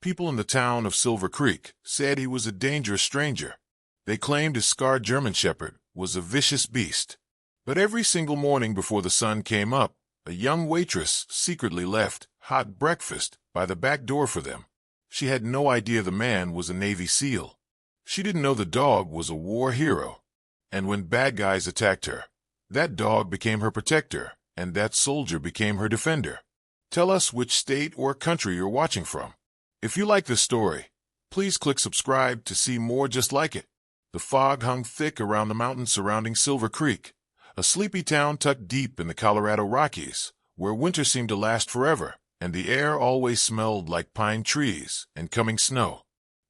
People in the town of Silver Creek said he was a dangerous stranger. They claimed his scarred German shepherd was a vicious beast. But every single morning before the sun came up, a young waitress secretly left hot breakfast by the back door for them. She had no idea the man was a Navy SEAL. She didn't know the dog was a war hero. And when bad guys attacked her, that dog became her protector, and that soldier became her defender. Tell us which state or country you're watching from. If you like this story, please click subscribe to see more just like it. The fog hung thick around the mountains surrounding Silver Creek, a sleepy town tucked deep in the Colorado Rockies, where winter seemed to last forever, and the air always smelled like pine trees and coming snow.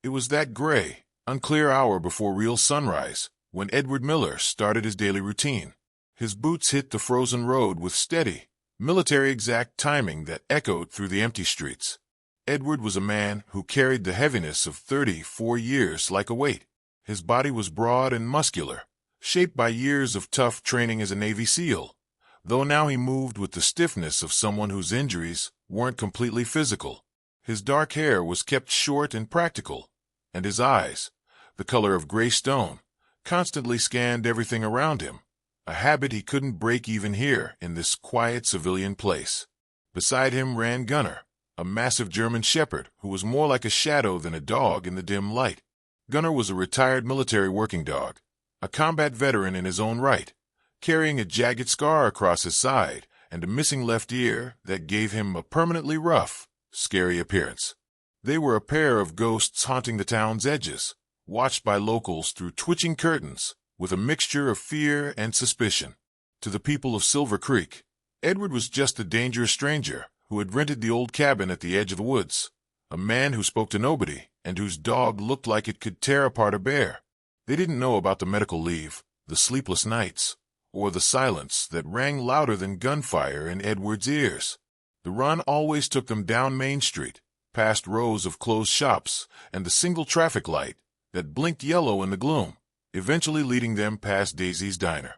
It was that gray, unclear hour before real sunrise when Edward Miller started his daily routine. His boots hit the frozen road with steady, military-exact timing that echoed through the empty streets. Edward was a man who carried the heaviness of 34 years like a weight. His body was broad and muscular, shaped by years of tough training as a Navy SEAL, though now he moved with the stiffness of someone whose injuries weren't completely physical. His dark hair was kept short and practical, and his eyes, the color of gray stone, constantly scanned everything around him, a habit he couldn't break even here in this quiet civilian place. Beside him ran Gunnar, a massive German shepherd who was more like a shadow than a dog in the dim light. Gunnar was a retired military working dog, a combat veteran in his own right, carrying a jagged scar across his side and a missing left ear that gave him a permanently rough, scary appearance. They were a pair of ghosts haunting the town's edges, watched by locals through twitching curtains, with a mixture of fear and suspicion. To the people of Silver Creek, Edward was just a dangerous stranger who had rented the old cabin at the edge of the woods, a man who spoke to nobody and whose dog looked like it could tear apart a bear. They didn't know about the medical leave, the sleepless nights, or the silence that rang louder than gunfire in Edward's ears. The run always took them down Main Street, past rows of closed shops and the single traffic light that blinked yellow in the gloom, eventually leading them past Daisy's Diner.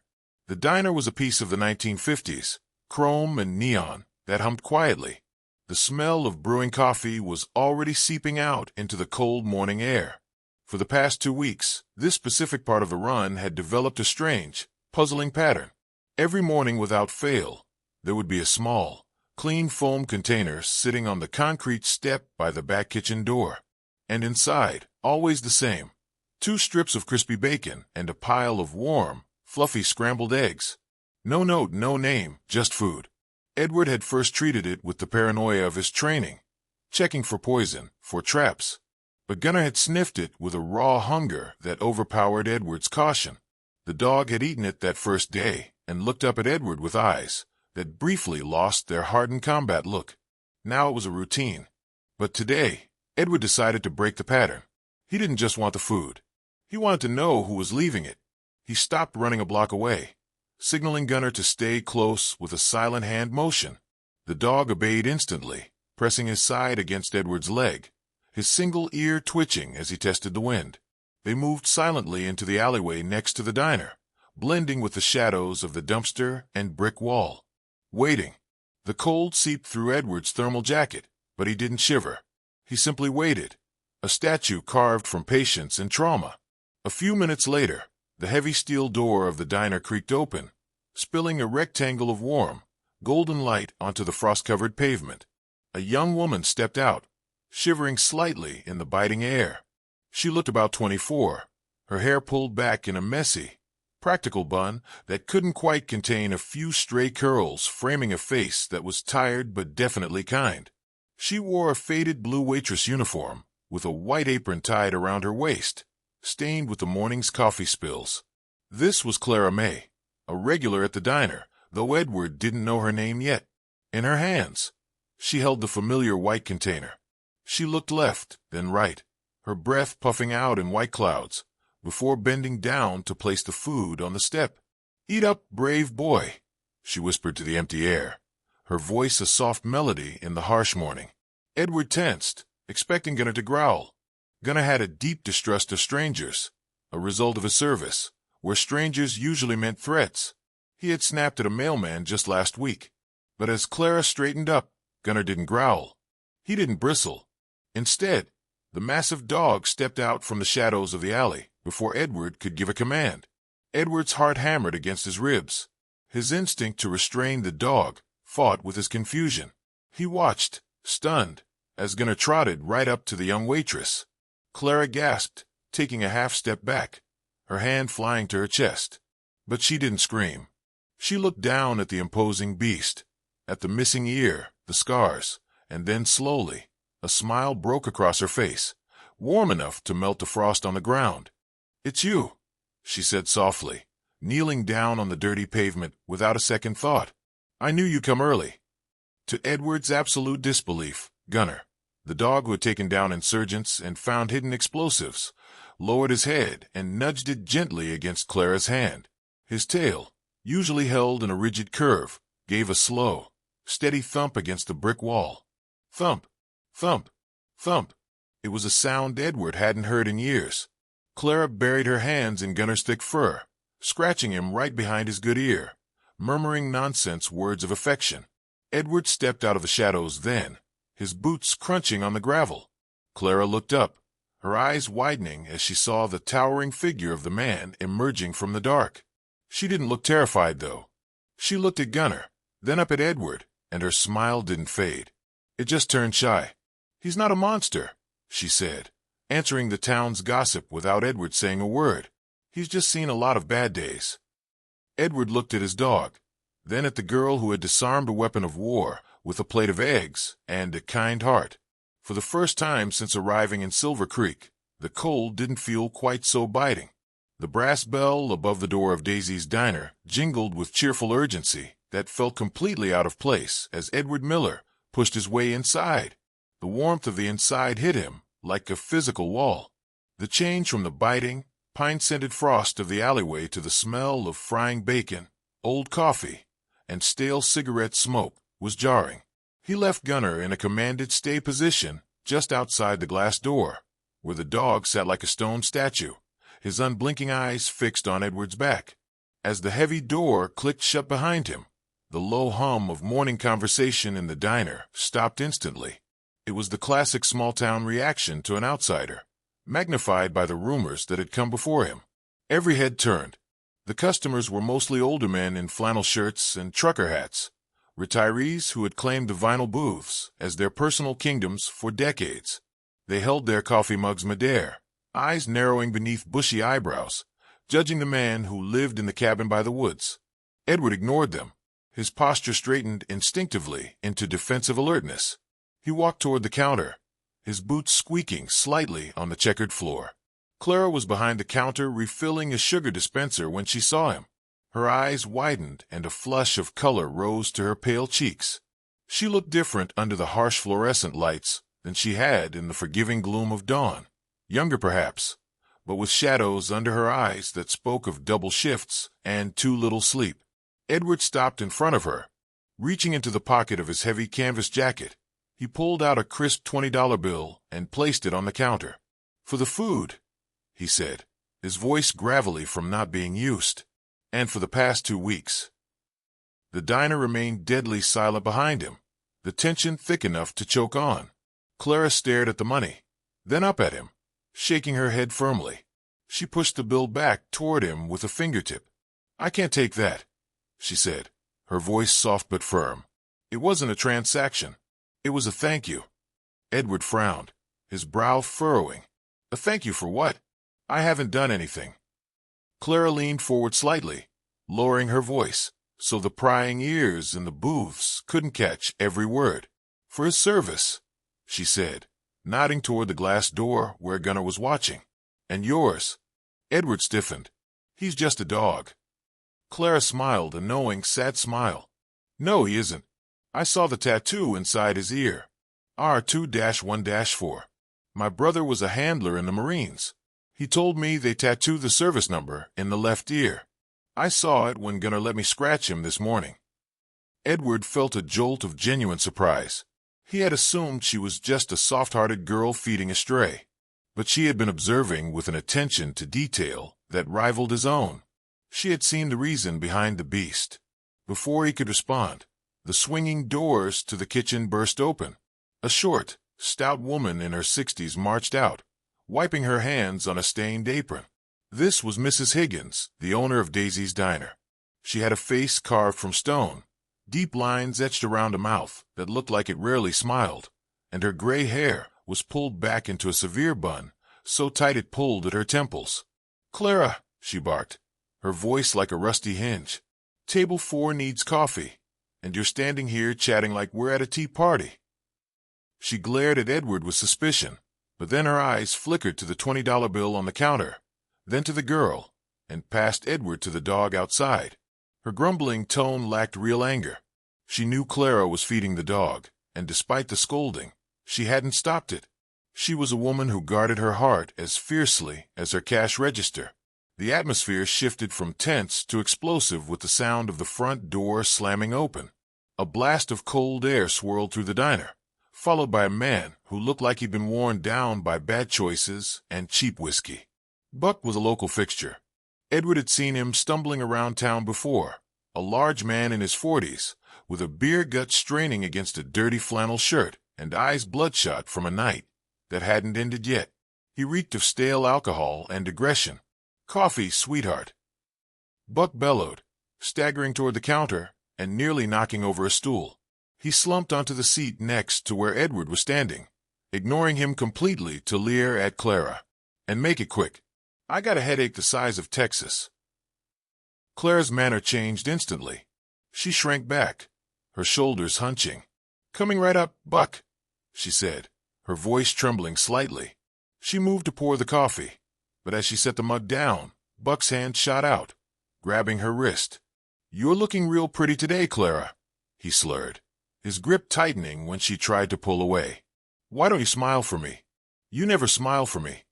The diner was a piece of the 1950s, chrome and neon, that hummed quietly. The smell of brewing coffee was already seeping out into the cold morning air. For the past 2 weeks, this specific part of the run had developed a strange, puzzling pattern. Every morning without fail, there would be a small, clean foam container sitting on the concrete step by the back kitchen door. And inside, always the same, 2 strips of crispy bacon and a pile of warm, fluffy scrambled eggs. No note, no name, just food. Edward had first treated it with the paranoia of his training, checking for poison, for traps. But Gunnar had sniffed it with a raw hunger that overpowered Edward's caution. The dog had eaten it that first day and looked up at Edward with eyes that briefly lost their hardened combat look. Now it was a routine. But today, Edward decided to break the pattern. He didn't just want the food. He wanted to know who was leaving it. He stopped running a block away, signaling Gunnar to stay close with a silent hand motion. The dog obeyed instantly, pressing his side against Edward's leg, his single ear twitching as he tested the wind. They moved silently into the alleyway next to the diner, blending with the shadows of the dumpster and brick wall. Waiting. The cold seeped through Edward's thermal jacket, but he didn't shiver. He simply waited, a statue carved from patience and trauma. A few minutes later, the heavy steel door of the diner creaked open, spilling a rectangle of warm, golden light onto the frost-covered pavement. A young woman stepped out, shivering slightly in the biting air. She looked about 24, her hair pulled back in a messy, practical bun that couldn't quite contain a few stray curls framing a face that was tired but definitely kind. She wore a faded blue waitress uniform, with a white apron tied around her waist, stained with the morning's coffee spills. This was Clara May, a regular at the diner, though Edward didn't know her name yet. In her hands, she held the familiar white container. She looked left, then right, her breath puffing out in white clouds, before bending down to place the food on the step. "Eat up, brave boy," she whispered to the empty air, her voice a soft melody in the harsh morning. Edward tensed, expecting Gunnar to growl. Gunnar had a deep distrust of strangers, a result of his service, where strangers usually meant threats. He had snapped at a mailman just last week. But as Clara straightened up, Gunnar didn't growl. He didn't bristle. Instead, the massive dog stepped out from the shadows of the alley before Edward could give a command. Edward's heart hammered against his ribs. His instinct to restrain the dog fought with his confusion. He watched, stunned, as Gunnar trotted right up to the young waitress. Clara gasped, taking a half-step back, her hand flying to her chest. But she didn't scream. She looked down at the imposing beast, at the missing ear, the scars, and then slowly, a smile broke across her face, warm enough to melt the frost on the ground. "It's you," she said softly, kneeling down on the dirty pavement without a second thought. "I knew you'd come early." To Edward's absolute disbelief, Gunnar, the dog who had taken down insurgents and found hidden explosives, lowered his head and nudged it gently against Clara's hand. His tail, usually held in a rigid curve, gave a slow, steady thump against the brick wall. Thump, thump, thump. It was a sound Edward hadn't heard in years. Clara buried her hands in Gunnar's thick fur, scratching him right behind his good ear, murmuring nonsense words of affection. Edward stepped out of the shadows then, his boots crunching on the gravel. Clara looked up, her eyes widening as she saw the towering figure of the man emerging from the dark. She didn't look terrified, though. She looked at Gunnar, then up at Edward, and her smile didn't fade. It just turned shy. "He's not a monster," she said, answering the town's gossip without Edward saying a word. "He's just seen a lot of bad days." Edward looked at his dog, then at the girl who had disarmed a weapon of war with a plate of eggs and a kind heart. For the first time since arriving in Silver Creek, the cold didn't feel quite so biting. The brass bell above the door of Daisy's diner jingled with cheerful urgency that felt completely out of place as Edward Miller pushed his way inside. The warmth of the inside hit him like a physical wall. The change from the biting, pine-scented frost of the alleyway to the smell of frying bacon, old coffee, and stale cigarette smoke was jarring. He left Gunnar in a commanded stay position just outside the glass door, where the dog sat like a stone statue, his unblinking eyes fixed on Edward's back. As the heavy door clicked shut behind him, the low hum of morning conversation in the diner stopped instantly. It was the classic small-town reaction to an outsider, magnified by the rumors that had come before him. Every head turned. The customers were mostly older men in flannel shirts and trucker hats, retirees who had claimed the vinyl booths as their personal kingdoms for decades. They held their coffee mugs midair, eyes narrowing beneath bushy eyebrows, judging the man who lived in the cabin by the woods. Edward ignored them, his posture straightened instinctively into defensive alertness. He walked toward the counter, his boots squeaking slightly on the checkered floor. Clara was behind the counter refilling a sugar dispenser when she saw him. Her eyes widened and a flush of color rose to her pale cheeks. She looked different under the harsh fluorescent lights than she had in the forgiving gloom of dawn. Younger perhaps, but with shadows under her eyes that spoke of double shifts and too little sleep. Edward stopped in front of her. Reaching into the pocket of his heavy canvas jacket, he pulled out a crisp $20 bill and placed it on the counter. "For the food," he said, his voice gravelly from not being used. "And for the past 2 weeks." The diner remained deadly silent behind him, the tension thick enough to choke on. Clara stared at the money, then up at him, shaking her head firmly. She pushed the bill back toward him with a fingertip. "I can't take that," she said, her voice soft but firm. "It wasn't a transaction. It was a thank you." Edward frowned, his brow furrowing. "A thank you for what? I haven't done anything." Clara leaned forward slightly, lowering her voice, so the prying ears in the booths couldn't catch every word. "For his service," she said, nodding toward the glass door where Gunnar was watching. "And yours." Edward stiffened. "He's just a dog." Clara smiled, a knowing, sad smile. "No, he isn't. I saw the tattoo inside his ear. R2-1-4. My brother was a handler in the Marines. He told me they tattooed the service number in the left ear. I saw it when Gunnar let me scratch him this morning." Edward felt a jolt of genuine surprise. He had assumed she was just a soft-hearted girl feeding a stray, but she had been observing with an attention to detail that rivaled his own. She had seen the reason behind the beast. Before he could respond, the swinging doors to the kitchen burst open. A short, stout woman in her 60s marched out, wiping her hands on a stained apron. This was Mrs. Higgins, the owner of Daisy's Diner. She had a face carved from stone, deep lines etched around a mouth that looked like it rarely smiled, and her gray hair was pulled back into a severe bun, so tight it pulled at her temples. "Clara," she barked, her voice like a rusty hinge. "Table 4 needs coffee, and you're standing here chatting like we're at a tea party." She glared at Edward with suspicion, but then her eyes flickered to the $20 bill on the counter, then to the girl, and past Edward to the dog outside. Her grumbling tone lacked real anger. She knew Clara was feeding the dog, and despite the scolding, she hadn't stopped it. She was a woman who guarded her heart as fiercely as her cash register. The atmosphere shifted from tense to explosive with the sound of the front door slamming open. A blast of cold air swirled through the diner, followed by a man who looked like he'd been worn down by bad choices and cheap whiskey. Buck was a local fixture. Edward had seen him stumbling around town before, a large man in his 40s, with a beer gut straining against a dirty flannel shirt and eyes bloodshot from a night that hadn't ended yet. He reeked of stale alcohol and aggression. "Coffee, sweetheart." Buck bellowed, staggering toward the counter and nearly knocking over a stool. He slumped onto the seat next to where Edward was standing, ignoring him completely to leer at Clara. "And make it quick. I got a headache the size of Texas." Clara's manner changed instantly. She shrank back, her shoulders hunching. "Coming right up, Buck," she said, her voice trembling slightly. She moved to pour the coffee, but as she set the mug down, Buck's hand shot out, grabbing her wrist. "You're looking real pretty today, Clara," he slurred, his grip tightening when she tried to pull away. "Why don't you smile for me? You never smile for me."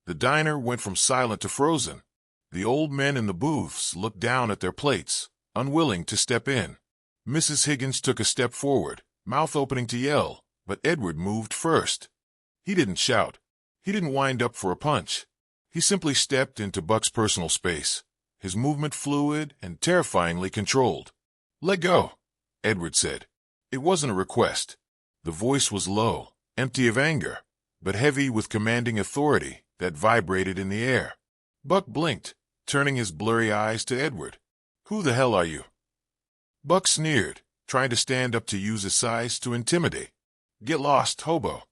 The diner went from silent to frozen. The old men in the booths looked down at their plates, unwilling to step in. Mrs. Higgins took a step forward, mouth opening to yell, but Edward moved first. He didn't shout. He didn't wind up for a punch. He simply stepped into Buck's personal space, his movement fluid and terrifyingly controlled. "Let go," Edward said. It wasn't a request. The voice was low, empty of anger, but heavy with commanding authority that vibrated in the air. Buck blinked, turning his blurry eyes to Edward. "Who the hell are you?" Buck sneered, trying to stand up to use his size to intimidate. "Get lost, hobo."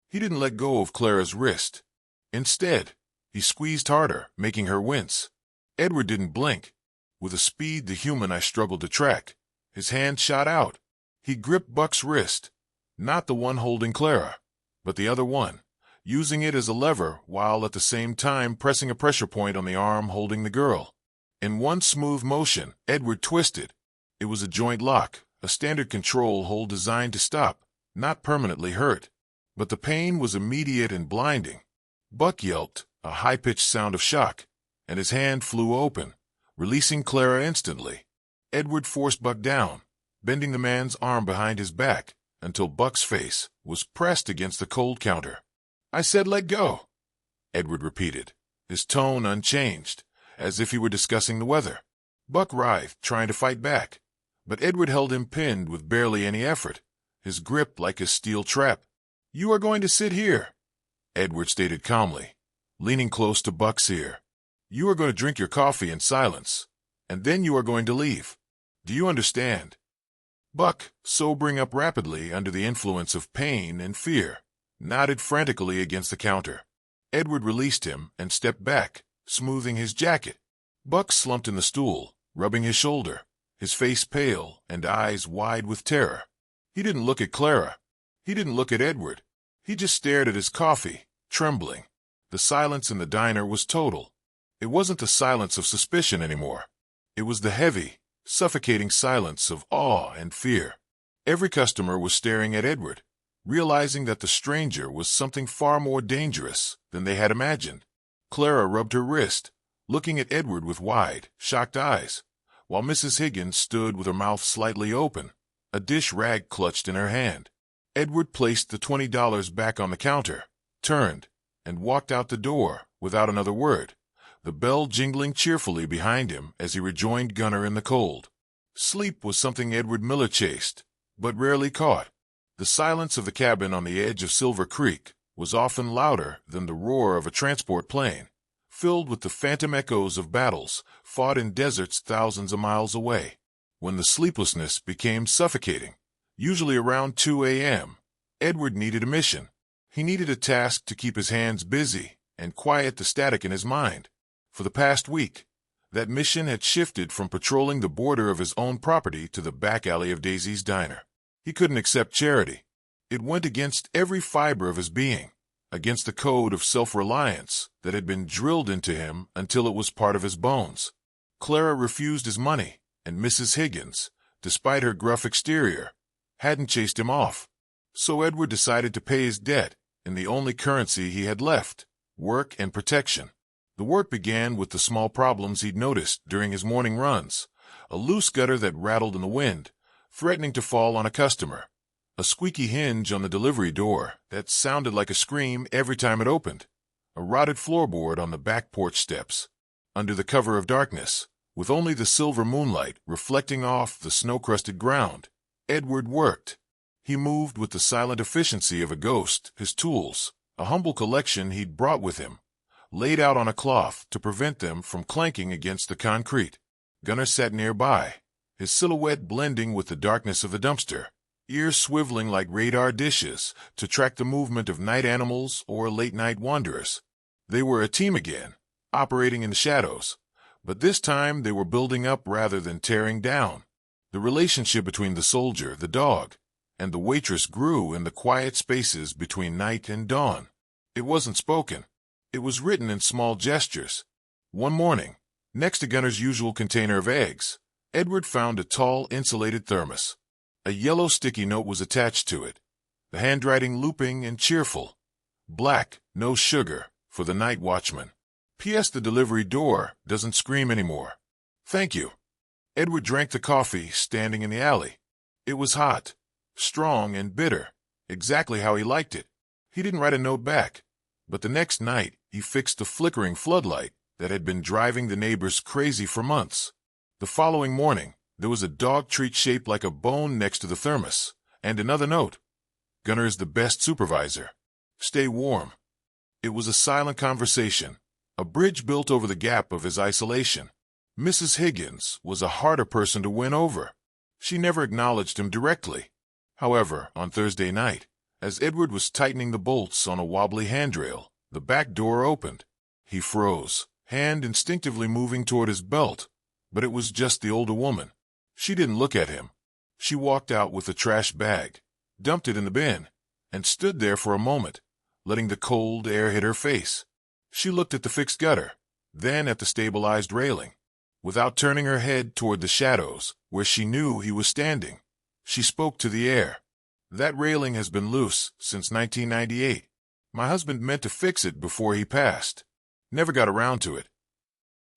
He didn't let go of Clara's wrist. Instead, he squeezed harder, making her wince. Edward didn't blink. With a speed the human I struggled to track, his hand shot out. He gripped Buck's wrist, not the one holding Clara, but the other one, using it as a lever while at the same time pressing a pressure point on the arm holding the girl. In one smooth motion, Edward twisted. It was a joint lock, a standard control hold designed to stop, not permanently hurt. But the pain was immediate and blinding. Buck yelped, a high-pitched sound of shock, and his hand flew open, releasing Clara instantly. Edward forced Buck down, bending the man's arm behind his back until Buck's face was pressed against the cold counter. "I said let go," Edward repeated, his tone unchanged, as if he were discussing the weather. Buck writhed, trying to fight back, but Edward held him pinned with barely any effort, his grip like a steel trap. "You are going to sit here," Edward stated calmly, leaning close to Buck's ear. "You are going to drink your coffee in silence, and then you are going to leave. Do you understand?" Buck, sobering up rapidly under the influence of pain and fear, nodded frantically against the counter. Edward released him and stepped back, smoothing his jacket. Buck slumped in the stool, rubbing his shoulder, his face pale and eyes wide with terror. He didn't look at Clara. He didn't look at Edward. He just stared at his coffee, trembling. The silence in the diner was total. It wasn't the silence of suspicion anymore. It was the heavy, suffocating silence of awe and fear. Every customer was staring at Edward, realizing that the stranger was something far more dangerous than they had imagined. Clara rubbed her wrist, looking at Edward with wide, shocked eyes, while Mrs. Higgins stood with her mouth slightly open, a dish rag clutched in her hand. Edward placed the $20 back on the counter, turned, and walked out the door without another word, the bell jingling cheerfully behind him as he rejoined Gunner in the cold. Sleep was something Edward Miller chased, but rarely caught. The silence of the cabin on the edge of Silver Creek was often louder than the roar of a transport plane, filled with the phantom echoes of battles fought in deserts thousands of miles away. When the sleeplessness became suffocating, usually around 2 a.m., Edward needed a mission. He needed a task to keep his hands busy and quiet the static in his mind. For the past week, that mission had shifted from patrolling the border of his own property to the back alley of Daisy's diner. He couldn't accept charity. It went against every fiber of his being, against the code of self-reliance that had been drilled into him until it was part of his bones. Clara refused his money, and Mrs. Higgins, despite her gruff exterior, hadn't chased him off. So Edward decided to pay his debt in the only currency he had left: work and protection. The work began with the small problems he'd noticed during his morning runs: a loose gutter that rattled in the wind, threatening to fall on a customer; a squeaky hinge on the delivery door that sounded like a scream every time it opened; a rotted floorboard on the back porch steps. Under the cover of darkness, with only the silver moonlight reflecting off the snow-crusted ground, Edward worked. He moved with the silent efficiency of a ghost, his tools, a humble collection he'd brought with him, laid out on a cloth to prevent them from clanking against the concrete. Gunnar sat nearby, his silhouette blending with the darkness of the dumpster, ears swiveling like radar dishes to track the movement of night animals or late-night wanderers. They were a team again, operating in the shadows, but this time they were building up rather than tearing down. The relationship between the soldier, the dog, and the waitress grew in the quiet spaces between night and dawn. It wasn't spoken. It was written in small gestures. One morning, next to Gunnar's usual container of eggs, Edward found a tall, insulated thermos. A yellow sticky note was attached to it, the handwriting looping and cheerful. Black, no sugar, for the night watchman. P.S. The delivery door doesn't scream anymore. Thank you. Edward drank the coffee standing in the alley. It was hot, strong and bitter, exactly how he liked it. He didn't write a note back, but the next night he fixed the flickering floodlight that had been driving the neighbors crazy for months. The following morning, there was a dog treat shaped like a bone next to the thermos, and another note: Gunnar is the best supervisor. Stay warm. It was a silent conversation, a bridge built over the gap of his isolation. Mrs. Higgins was a harder person to win over. She never acknowledged him directly. However, on Thursday night, as Edward was tightening the bolts on a wobbly handrail, the back door opened. He froze, hand instinctively moving toward his belt, but it was just the older woman. She didn't look at him. She walked out with a trash bag, dumped it in the bin, and stood there for a moment, letting the cold air hit her face. She looked at the fixed gutter, then at the stabilized railing. Without turning her head toward the shadows where she knew he was standing, she spoke to the air. That railing has been loose since 1998. My husband meant to fix it before he passed. Never got around to it.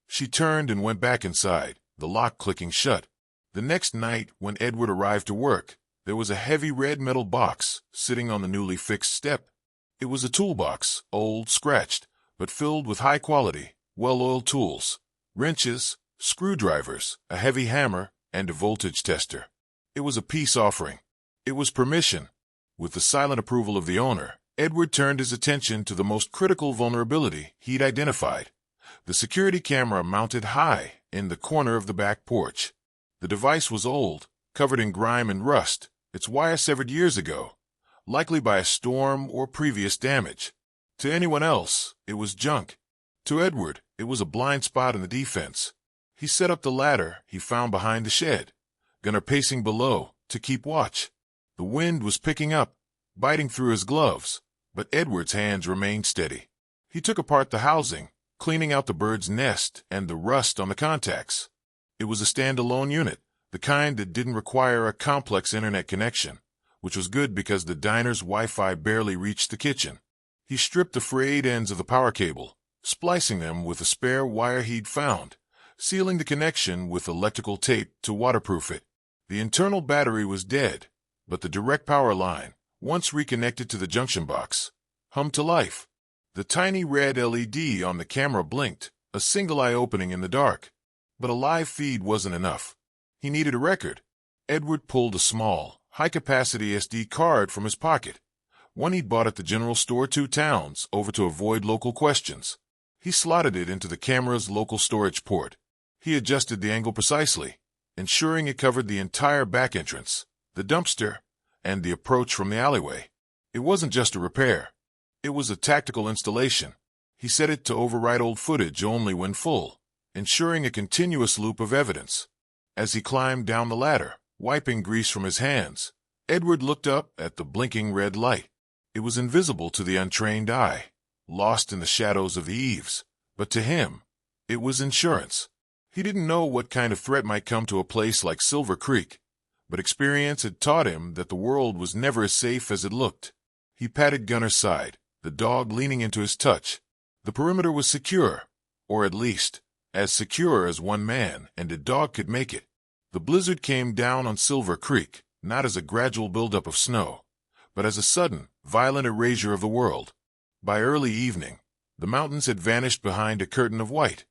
She turned and went back inside, the lock clicking shut. The next night, when Edward arrived to work, there was a heavy red metal box sitting on the newly fixed step. It was a toolbox, old, scratched, but filled with high-quality, well-oiled tools: wrenches, screwdrivers, a heavy hammer, and a voltage tester. It was a peace offering. It was permission. With the silent approval of the owner, Edward turned his attention to the most critical vulnerability he'd identified: the security camera mounted high in the corner of the back porch. The device was old, covered in grime and rust, its wire severed years ago, likely by a storm or previous damage. To anyone else, it was junk. To Edward, it was a blind spot in the defense. He set up the ladder he found behind the shed, Gunnar pacing below to keep watch. The wind was picking up, biting through his gloves, but Edward's hands remained steady. He took apart the housing, cleaning out the bird's nest and the rust on the contacts. It was a standalone unit, the kind that didn't require a complex internet connection, which was good because the diner's Wi-Fi barely reached the kitchen. He stripped the frayed ends of the power cable, splicing them with a spare wire he'd found, sealing the connection with electrical tape to waterproof it. The internal battery was dead, but the direct power line, once reconnected to the junction box, hummed to life. The tiny red LED on the camera blinked, a single eye opening in the dark. But a live feed wasn't enough. He needed a record. Edward pulled a small, high-capacity SD card from his pocket, one he'd bought at the general store 2 towns over to avoid local questions. He slotted it into the camera's local storage port. He adjusted the angle precisely, ensuring it covered the entire back entrance, the dumpster, and the approach from the alleyway. It wasn't just a repair. It was a tactical installation. He set it to override old footage only when full, ensuring a continuous loop of evidence. As he climbed down the ladder, wiping grease from his hands, Edward looked up at the blinking red light. It was invisible to the untrained eye, lost in the shadows of the eaves, but to him, it was insurance. He didn't know what kind of threat might come to a place like Silver Creek, but experience had taught him that the world was never as safe as it looked. He patted Gunner's side, the dog leaning into his touch. The perimeter was secure, or at least, as secure as one man and a dog could make it. The blizzard came down on Silver Creek, not as a gradual buildup of snow, but as a sudden, violent erasure of the world. By early evening, the mountains had vanished behind a curtain of white,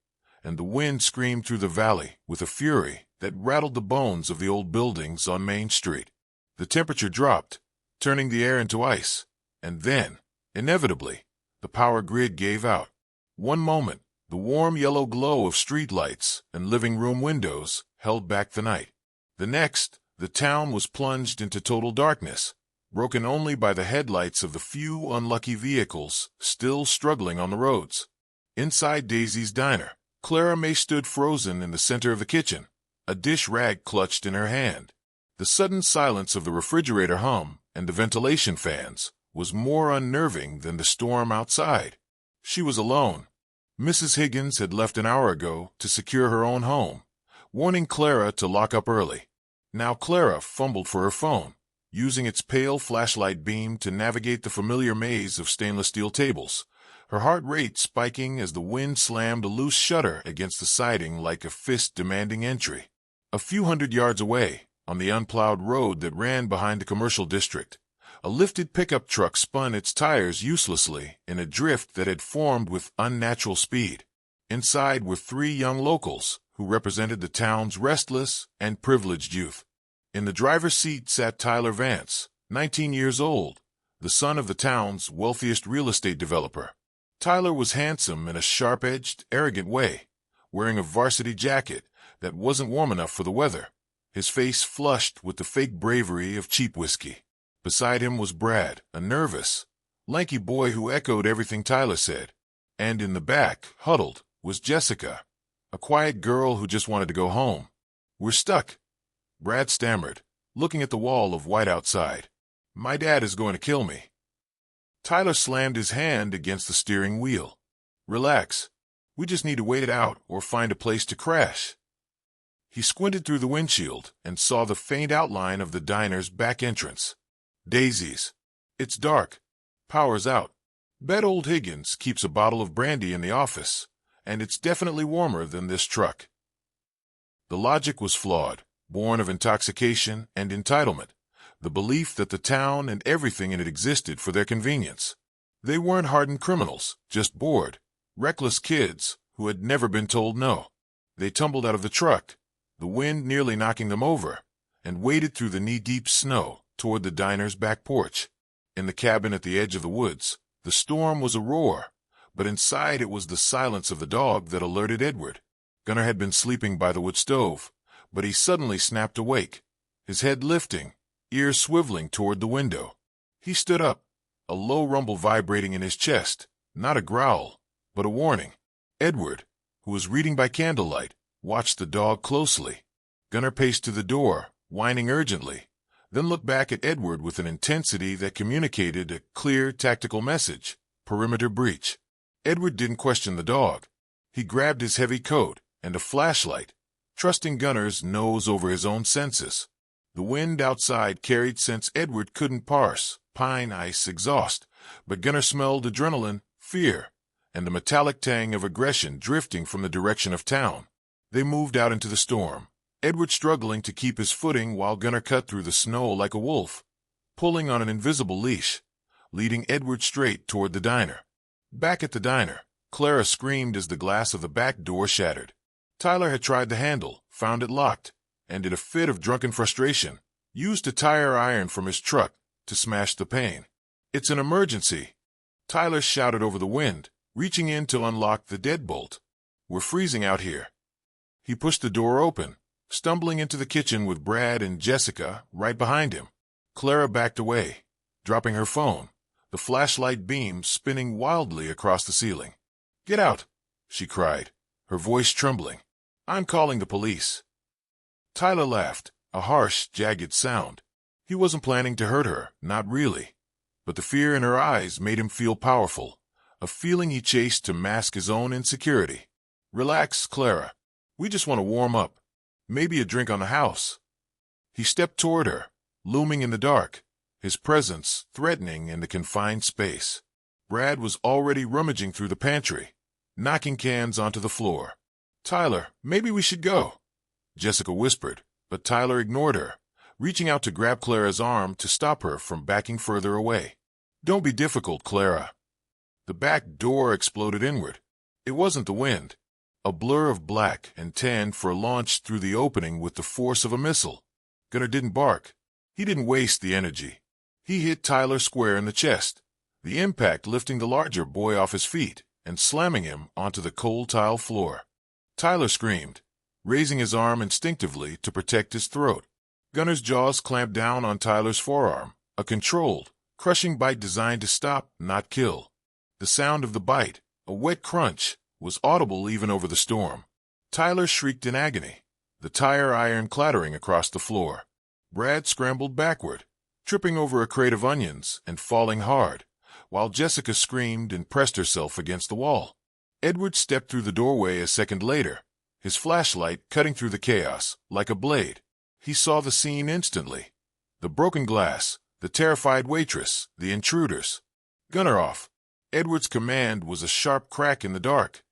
and the wind screamed through the valley with a fury that rattled the bones of the old buildings on Main Street. The temperature dropped, turning the air into ice, and then, inevitably, the power grid gave out. One moment, the warm yellow glow of streetlights and living room windows held back the night. The next, the town was plunged into total darkness, broken only by the headlights of the few unlucky vehicles still struggling on the roads. Inside Daisy's diner, Clara May stood frozen in the center of the kitchen, a dish rag clutched in her hand. The sudden silence of the refrigerator hum and the ventilation fans was more unnerving than the storm outside. She was alone. Mrs. Higgins had left an hour ago to secure her own home, warning Clara to lock up early. Now Clara fumbled for her phone, using its pale flashlight beam to navigate the familiar maze of stainless steel tables, her heart rate spiking as the wind slammed a loose shutter against the siding like a fist demanding entry. A few hundred yards away, on the unplowed road that ran behind the commercial district, a lifted pickup truck spun its tires uselessly in a drift that had formed with unnatural speed. Inside were 3 young locals who represented the town's restless and privileged youth. In the driver's seat sat Tyler Vance, 19 years old, the son of the town's wealthiest real estate developer. Tyler was handsome in a sharp-edged, arrogant way, wearing a varsity jacket that wasn't warm enough for the weather, his face flushed with the fake bravery of cheap whiskey. Beside him was Brad, a nervous, lanky boy who echoed everything Tyler said. And in the back, huddled, was Jessica, a quiet girl who just wanted to go home. "We're stuck," Brad stammered, looking at the wall of white outside. "My dad is going to kill me." Tyler slammed his hand against the steering wheel. "Relax. We just need to wait it out or find a place to crash." He squinted through the windshield and saw the faint outline of the diner's back entrance. Daisy's. "It's dark. Power's out. Bet old Higgins keeps a bottle of brandy in the office, and it's definitely warmer than this truck." The logic was flawed, born of intoxication and entitlement, the belief that the town and everything in it existed for their convenience. They weren't hardened criminals, just bored, reckless kids who had never been told no. They tumbled out of the truck, the wind nearly knocking them over, and waded through the knee-deep snow toward the diner's back porch. In the cabin at the edge of the woods, the storm was a roar, but inside it was the silence of the dog that alerted Edward. Gunner had been sleeping by the wood stove, but he suddenly snapped awake, his head lifting, ears swiveling toward the window. He stood up, a low rumble vibrating in his chest, not a growl, but a warning. Edward, who was reading by candlelight, watched the dog closely. Gunner paced to the door, whining urgently, then looked back at Edward with an intensity that communicated a clear tactical message: perimeter breach. Edward didn't question the dog. He grabbed his heavy coat and a flashlight, trusting Gunner's nose over his own senses. The wind outside carried scents Edward couldn't parse: pine, ice, exhaust, but Gunner smelled adrenaline, fear, and the metallic tang of aggression drifting from the direction of town. They moved out into the storm, Edward struggling to keep his footing while Gunner cut through the snow like a wolf, pulling on an invisible leash, leading Edward straight toward the diner. Back at the diner, Clara screamed as the glass of the back door shattered. Tyler had tried the handle, found it locked, and in a fit of drunken frustration, Used a tire iron from his truck to smash the pane. It's an emergency, Tyler shouted over the wind, reaching in to unlock the deadbolt. We're freezing out here. He pushed the door open, stumbling into the kitchen with Brad and Jessica right behind him. Clara backed away, dropping her phone, the flashlight beam spinning wildly across the ceiling. "Get out," she cried, her voice trembling. "I'm calling the police." Tyler laughed, a harsh, jagged sound. He wasn't planning to hurt her, not really. But the fear in her eyes made him feel powerful, a feeling he chased to mask his own insecurity. "Relax, Clara. We just want to warm up. Maybe a drink on the house." He stepped toward her, looming in the dark, his presence threatening in the confined space. Brad was already rummaging through the pantry, knocking cans onto the floor. "Tyler, maybe we should go," Jessica whispered, but Tyler ignored her, reaching out to grab Clara's arm to stop her from backing further away. "Don't be difficult, Clara." The back door exploded inward. It wasn't the wind. A blur of black and tan fur launched through the opening with the force of a missile. Gunnar didn't bark. He didn't waste the energy. He hit Tyler square in the chest, the impact lifting the larger boy off his feet and slamming him onto the cold tile floor. Tyler screamed, raising his arm instinctively to protect his throat. Gunnar's jaws clamped down on Tyler's forearm, a controlled, crushing bite designed to stop, not kill. The sound of the bite, a wet crunch, was audible even over the storm. Tyler shrieked in agony, the tire iron clattering across the floor. Brad scrambled backward, tripping over a crate of onions and falling hard, while Jessica screamed and pressed herself against the wall. Edward stepped through the doorway a second later, his flashlight cutting through the chaos like a blade. He saw the scene instantly. The broken glass, the terrified waitress, the intruders. "Gunner off." Edward's command was a sharp crack in the dark.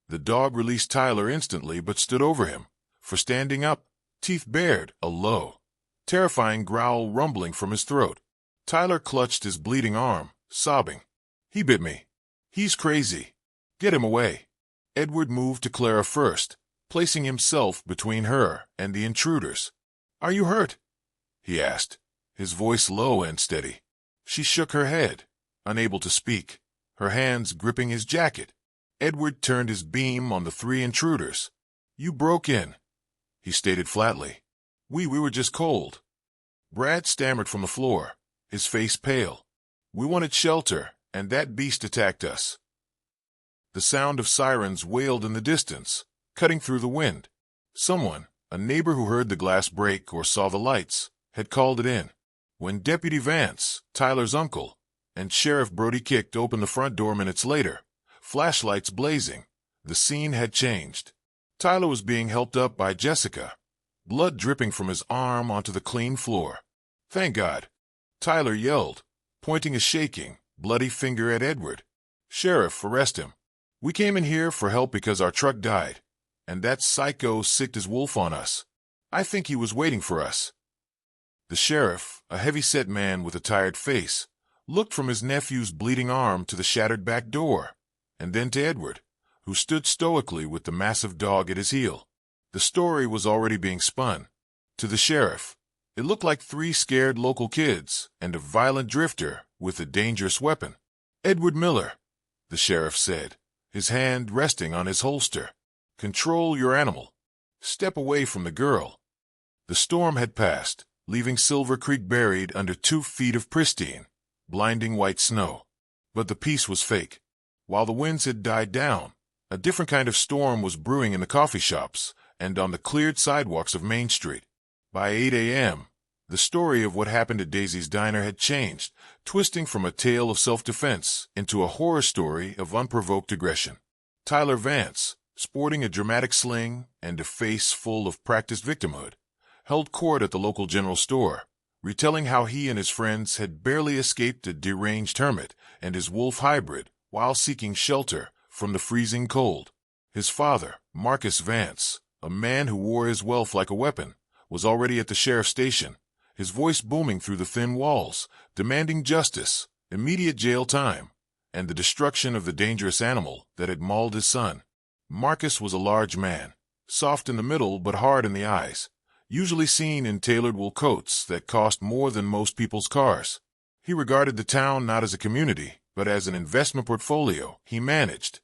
The dog released Tyler instantly but stood over him, for standing up, teeth bared, a low, terrifying growl rumbling from his throat. Tyler clutched his bleeding arm, sobbing. "He bit me. He's crazy. Get him away." Edward moved to Clara first, placing himself between her and the intruders. "Are you hurt?" he asked, his voice low and steady. She shook her head, unable to speak, her hands gripping his jacket. Edward turned his beam on the three intruders. "You broke in," he stated flatly. We were just cold." Brad stammered from the floor, his face pale. "We wanted shelter, and that beast attacked us." The sound of sirens wailed in the distance, cutting through the wind. Someone, a neighbor who heard the glass break or saw the lights, had called it in. When Deputy Vance, Tyler's uncle, and Sheriff Brody kicked open the front door minutes later, flashlights blazing, the scene had changed. Tyler was being helped up by Jessica, blood dripping from his arm onto the clean floor. "Thank God," Tyler yelled, pointing a shaking, bloody finger at Edward. "Sheriff, arrest him. We came in here for help because our truck died, and that psycho sicked his wolf on us. I think he was waiting for us." The sheriff, a heavy-set man with a tired face, looked from his nephew's bleeding arm to the shattered back door, and then to Edward, who stood stoically with the massive dog at his heel. The story was already being spun. To the sheriff, it looked like three scared local kids and a violent drifter with a dangerous weapon. "Edward Miller," the sheriff said, his hand resting on his holster. "Control your animal. Step away from the girl." The storm had passed, leaving Silver Creek buried under 2 feet of pristine, blinding white snow. But the peace was fake. While the winds had died down, a different kind of storm was brewing in the coffee shops and on the cleared sidewalks of Main Street. By 8 a.m., the story of what happened at Daisy's Diner had changed, twisting from a tale of self-defense into a horror story of unprovoked aggression. Tyler Vance, sporting a dramatic sling and a face full of practiced victimhood, held court at the local general store, retelling how he and his friends had barely escaped a deranged hermit and his wolf hybrid while seeking shelter from the freezing cold. His father, Marcus Vance, a man who wore his wealth like a weapon, was already at the sheriff's station, his voice booming through the thin walls, demanding justice, immediate jail time, and the destruction of the dangerous animal that had mauled his son. Marcus was a large man, soft in the middle but hard in the eyes, usually seen in tailored wool coats that cost more than most people's cars. He regarded the town not as a community, but as an investment portfolio he managed.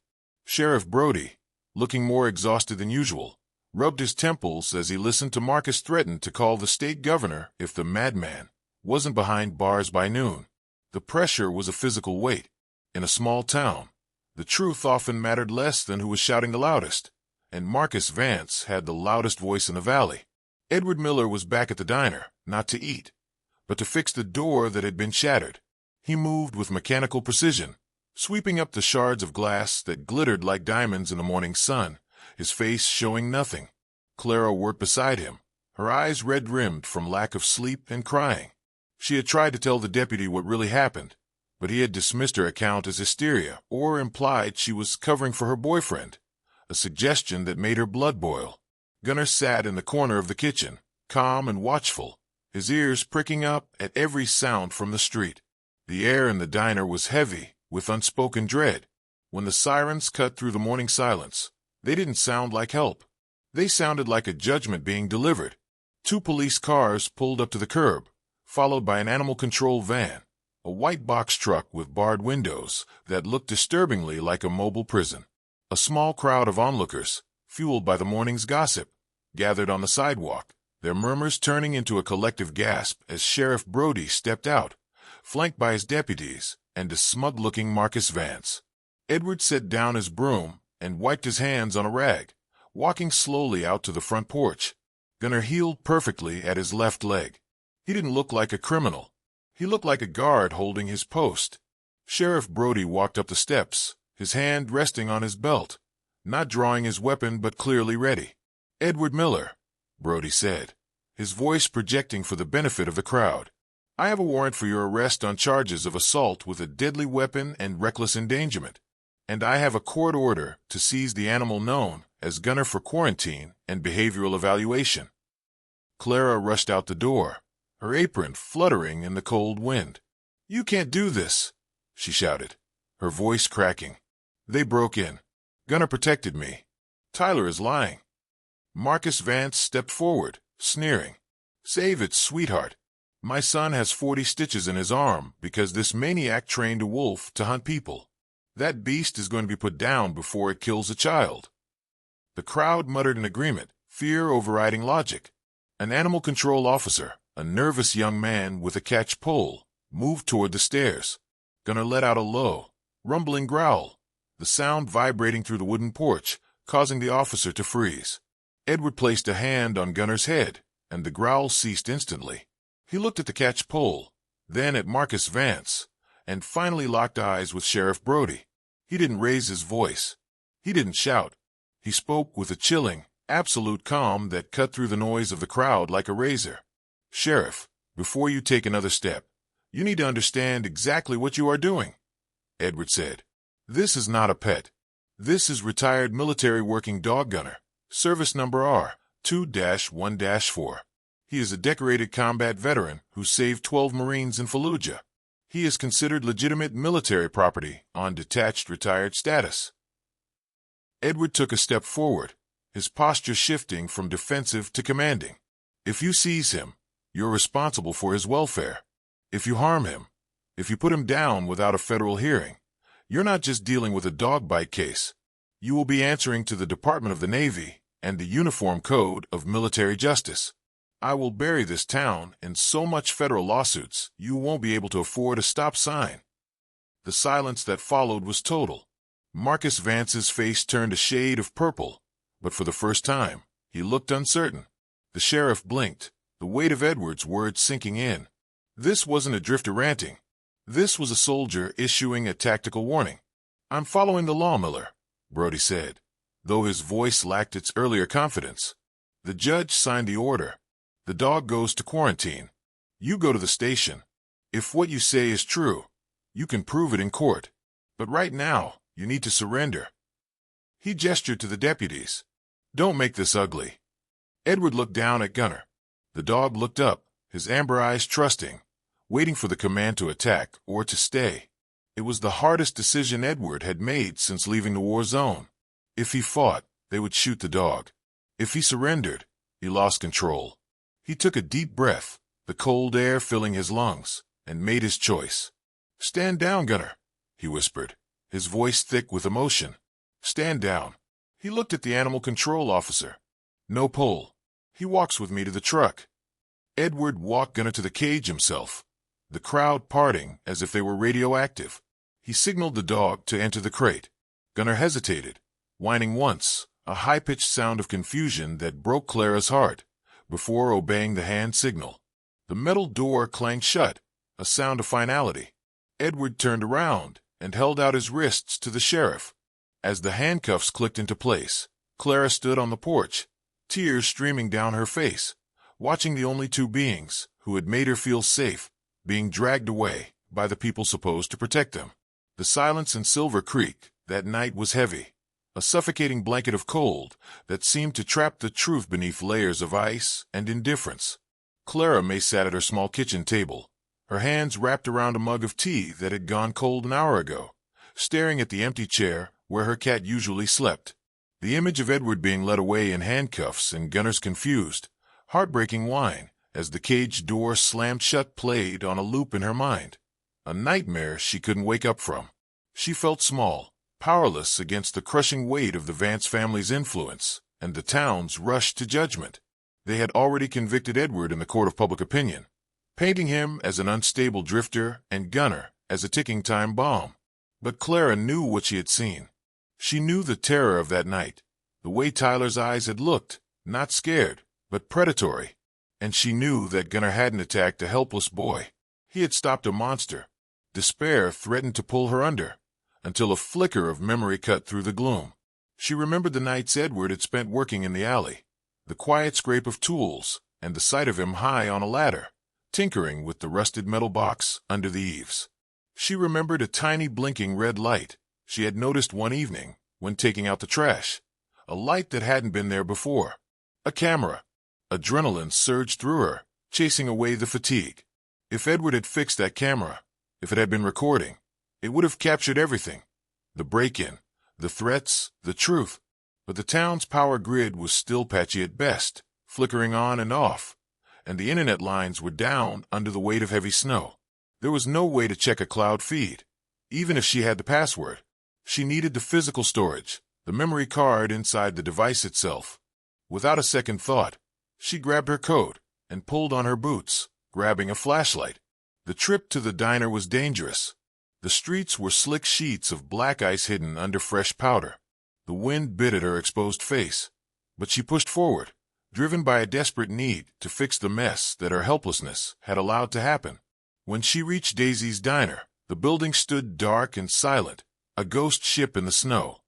Sheriff Brody, looking more exhausted than usual, rubbed his temples as he listened to Marcus threaten to call the state governor if the madman wasn't behind bars by noon. The pressure was a physical weight. In a small town, the truth often mattered less than who was shouting the loudest, and Marcus Vance had the loudest voice in the valley. Edward Miller was back at the diner, not to eat, but to fix the door that had been shattered. He moved with mechanical precision, sweeping up the shards of glass that glittered like diamonds in the morning sun, his face showing nothing. Clara worked beside him, her eyes red-rimmed from lack of sleep and crying. She had tried to tell the deputy what really happened, but he had dismissed her account as hysteria or implied she was covering for her boyfriend, a suggestion that made her blood boil. Gunnar sat in the corner of the kitchen, calm and watchful, his ears pricking up at every sound from the street. The air in the diner was heavy with unspoken dread. When the sirens cut through the morning silence, they didn't sound like help. They sounded like a judgment being delivered. 2 police cars pulled up to the curb, followed by an animal control van, a white box truck with barred windows that looked disturbingly like a mobile prison. A small crowd of onlookers, fueled by the morning's gossip, gathered on the sidewalk, their murmurs turning into a collective gasp as Sheriff Brody stepped out, flanked by his deputies and a smug-looking Marcus Vance. Edward set down his broom and wiped his hands on a rag, walking slowly out to the front porch. Gunnar heeled perfectly at his left leg. He didn't look like a criminal. He looked like a guard holding his post. Sheriff Brody walked up the steps, his hand resting on his belt, not drawing his weapon but clearly ready. "Edward Miller," Brody said, his voice projecting for the benefit of the crowd. "I have a warrant for your arrest on charges of assault with a deadly weapon and reckless endangerment, and I have a court order to seize the animal known as Gunnar for quarantine and behavioral evaluation." Clara rushed out the door, her apron fluttering in the cold wind. "You can't do this," she shouted, her voice cracking. "They broke in. Gunnar protected me. Tyler is lying." Marcus Vance stepped forward, sneering. "Save it, sweetheart. My son has 40 stitches in his arm because this maniac trained a wolf to hunt people. That beast is going to be put down before it kills a child." The crowd muttered in agreement, fear overriding logic. An animal control officer, a nervous young man with a catch pole, moved toward the stairs. Gunnar let out a low, rumbling growl, the sound vibrating through the wooden porch, causing the officer to freeze. Edward placed a hand on Gunnar's head, and the growl ceased instantly. He looked at the catch pole, then at Marcus Vance, and finally locked eyes with Sheriff Brody. He didn't raise his voice. He didn't shout. He spoke with a chilling, absolute calm that cut through the noise of the crowd like a razor. "Sheriff, before you take another step, you need to understand exactly what you are doing," Edward said. "This is not a pet. This is retired military working dog Gunnar, service number R2-1-4. He is a decorated combat veteran who saved 12 Marines in Fallujah. He is considered legitimate military property on detached retired status." Edward took a step forward, his posture shifting from defensive to commanding. "If you seize him, you're responsible for his welfare. If you harm him, if you put him down without a federal hearing, you're not just dealing with a dog bite case. You will be answering to the Department of the Navy and the Uniform Code of Military Justice. I will bury this town in so much federal lawsuits you won't be able to afford a stop sign." The silence that followed was total. Marcus Vance's face turned a shade of purple, but for the first time, he looked uncertain. The sheriff blinked, the weight of Edward's words sinking in. This wasn't a drifter ranting. This was a soldier issuing a tactical warning. "I'm following the law, Miller," Brody said, though his voice lacked its earlier confidence. The judge signed the order. The dog goes to quarantine. You go to the station. If what you say is true, you can prove it in court. But right now, you need to surrender. He gestured to the deputies. "Don't make this ugly." Edward looked down at Gunnar. The dog looked up, his amber eyes trusting, waiting for the command to attack or to stay. It was the hardest decision Edward had made since leaving the war zone. If he fought, they would shoot the dog. If he surrendered, he lost control. He took a deep breath, the cold air filling his lungs, and made his choice. "Stand down, Gunner," he whispered, his voice thick with emotion. "Stand down." He looked at the animal control officer. "No pull. He walks with me to the truck." Edward walked Gunner to the cage himself, the crowd parting as if they were radioactive. He signaled the dog to enter the crate. Gunner hesitated, whining once, a high-pitched sound of confusion that broke Clara's heart, before obeying the hand signal. The metal door clanged shut, a sound of finality. Edward turned around and held out his wrists to the sheriff. As the handcuffs clicked into place, Clara stood on the porch, tears streaming down her face, watching the only two beings who had made her feel safe being dragged away by the people supposed to protect them. The silence in Silver Creek that night was heavy, a suffocating blanket of cold that seemed to trap the truth beneath layers of ice and indifference. Clara May sat at her small kitchen table, her hands wrapped around a mug of tea that had gone cold an hour ago, staring at the empty chair where her cat usually slept. The image of Edward being led away in handcuffs and Gunner's confused, heartbreaking whine as the cage door slammed shut played on a loop in her mind, a nightmare she couldn't wake up from. She felt small, powerless against the crushing weight of the Vance family's influence and the town's rush to judgment. They had already convicted Edward in the court of public opinion, painting him as an unstable drifter and Gunner as a ticking time bomb. But Clara knew what she had seen. She knew the terror of that night, the way Tyler's eyes had looked, not scared, but predatory. And she knew that Gunner hadn't attacked a helpless boy. He had stopped a monster. Despair threatened to pull her under, until a flicker of memory cut through the gloom. She remembered the nights Edward had spent working in the alley, the quiet scrape of tools, and the sight of him high on a ladder, tinkering with the rusted metal box under the eaves. She remembered a tiny blinking red light she had noticed one evening when taking out the trash, a light that hadn't been there before. A camera. Adrenaline surged through her, chasing away the fatigue. If Edward had fixed that camera, if it had been recording, it would have captured everything. The break-in, the threats, the truth. But the town's power grid was still patchy at best, flickering on and off, and the internet lines were down under the weight of heavy snow. There was no way to check a cloud feed, even if she had the password. She needed the physical storage, the memory card inside the device itself. Without a second thought, she grabbed her coat and pulled on her boots, grabbing a flashlight. The trip to the diner was dangerous. The streets were slick sheets of black ice hidden under fresh powder. The wind bit at her exposed face, but she pushed forward, driven by a desperate need to fix the mess that her helplessness had allowed to happen. When she reached Daisy's diner, the building stood dark and silent, a ghost ship in the snow.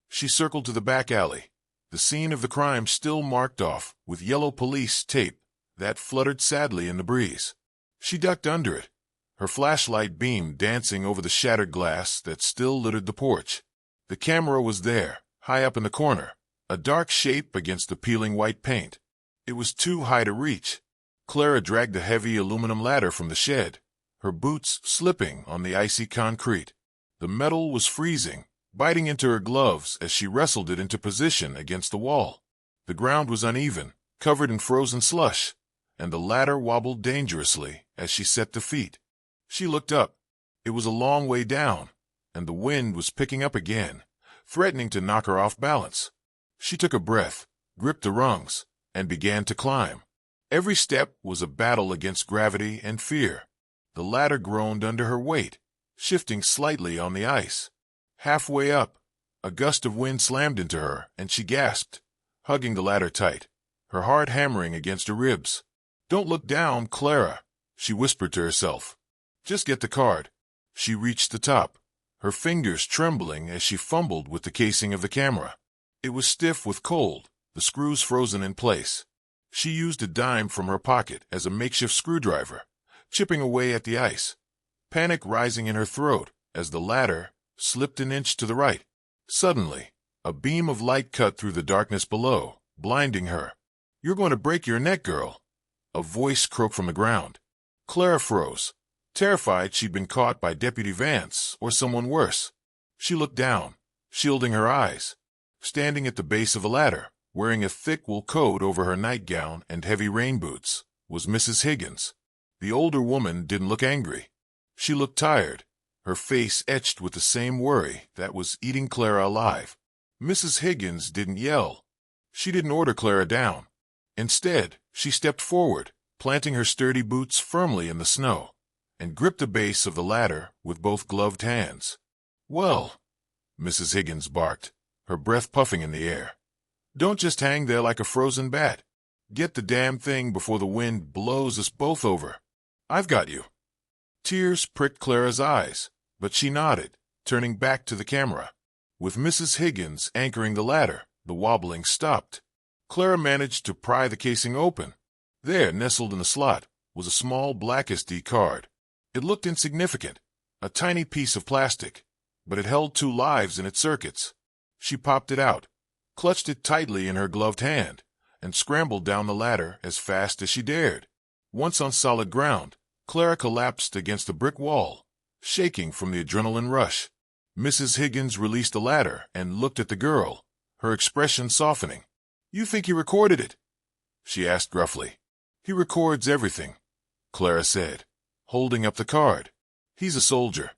She circled to the back alley, the scene of the crime still marked off with yellow police tape that fluttered sadly in the breeze. She ducked under it, her flashlight beam dancing over the shattered glass that still littered the porch. The camera was there, high up in the corner, a dark shape against the peeling white paint. It was too high to reach. Clara dragged the heavy aluminum ladder from the shed, her boots slipping on the icy concrete. The metal was freezing, biting into her gloves as she wrestled it into position against the wall. The ground was uneven, covered in frozen slush, and the ladder wobbled dangerously as she set the feet. She looked up. It was a long way down, and the wind was picking up again, threatening to knock her off balance. She took a breath, gripped the rungs, and began to climb. Every step was a battle against gravity and fear. The ladder groaned under her weight, shifting slightly on the ice. Halfway up, a gust of wind slammed into her, and she gasped, hugging the ladder tight, her heart hammering against her ribs. "Don't look down, Clara," she whispered to herself. "Just get the card." She reached the top, her fingers trembling as she fumbled with the casing of the camera. It was stiff with cold, the screws frozen in place. She used a dime from her pocket as a makeshift screwdriver, chipping away at the ice, panic rising in her throat as the ladder slipped an inch to the right. Suddenly, a beam of light cut through the darkness below, blinding her. "You're going to break your neck, girl," a voice croaked from the ground. Clara froze, terrified she'd been caught by Deputy Vance or someone worse. She looked down, shielding her eyes, standing at the base of a ladder, wearing a thick wool coat over her nightgown and heavy rain boots. was Mrs. Higgins. The older woman didn't look angry. She looked tired, her face etched with the same worry that was eating Clara alive. Mrs. Higgins didn't yell. She didn't order Clara down. Instead, she stepped forward, planting her sturdy boots firmly in the snow, and gripped the base of the ladder with both gloved hands. "Well," Mrs. Higgins barked, her breath puffing in the air. "Don't just hang there like a frozen bat. Get the damn thing before the wind blows us both over. I've got you." Tears pricked Clara's eyes, but she nodded, turning back to the camera. With Mrs. Higgins anchoring the ladder, the wobbling stopped. Clara managed to pry the casing open. There, nestled in the slot, was a small black SD card. It looked insignificant, a tiny piece of plastic, but it held 2 lives in its circuits. She popped it out, clutched it tightly in her gloved hand, and scrambled down the ladder as fast as she dared. Once on solid ground, Clara collapsed against the brick wall, shaking from the adrenaline rush. Mrs. Higgins released the ladder and looked at the girl, her expression softening. "You think he recorded it?" she asked gruffly. "He records everything," Clara said, holding up the card. "He's a soldier."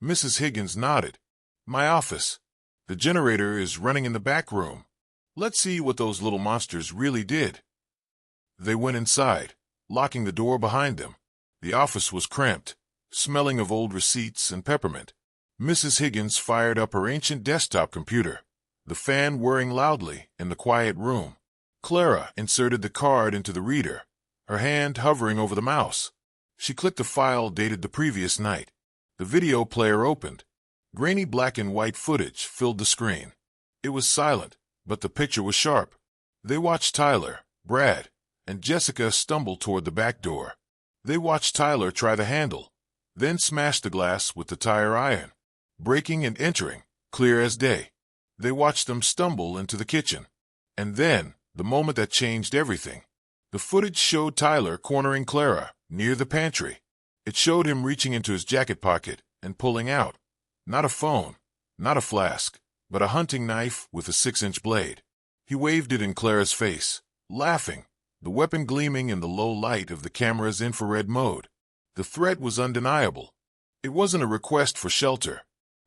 Mrs. Higgins nodded. "My office. The generator is running in the back room. Let's see what those little monsters really did." They went inside, locking the door behind them. The office was cramped, smelling of old receipts and peppermint. Mrs. Higgins fired up her ancient desktop computer, the fan whirring loudly in the quiet room. Clara inserted the card into the reader, her hand hovering over the mouse. She clicked a file dated the previous night. The video player opened. Grainy black and white footage filled the screen. It was silent, but the picture was sharp. They watched Tyler, Brad, and Jessica stumble toward the back door. They watched Tyler try the handle, then smash the glass with the tire iron, breaking and entering, clear as day. They watched them stumble into the kitchen. And then, the moment that changed everything. The footage showed Tyler cornering Clara near the pantry. It showed him reaching into his jacket pocket and pulling out, not a phone, not a flask, but a hunting knife with a 6-inch blade. He waved it in Clara's face, laughing, the weapon gleaming in the low light of the camera's infrared mode. The threat was undeniable. It wasn't a request for shelter.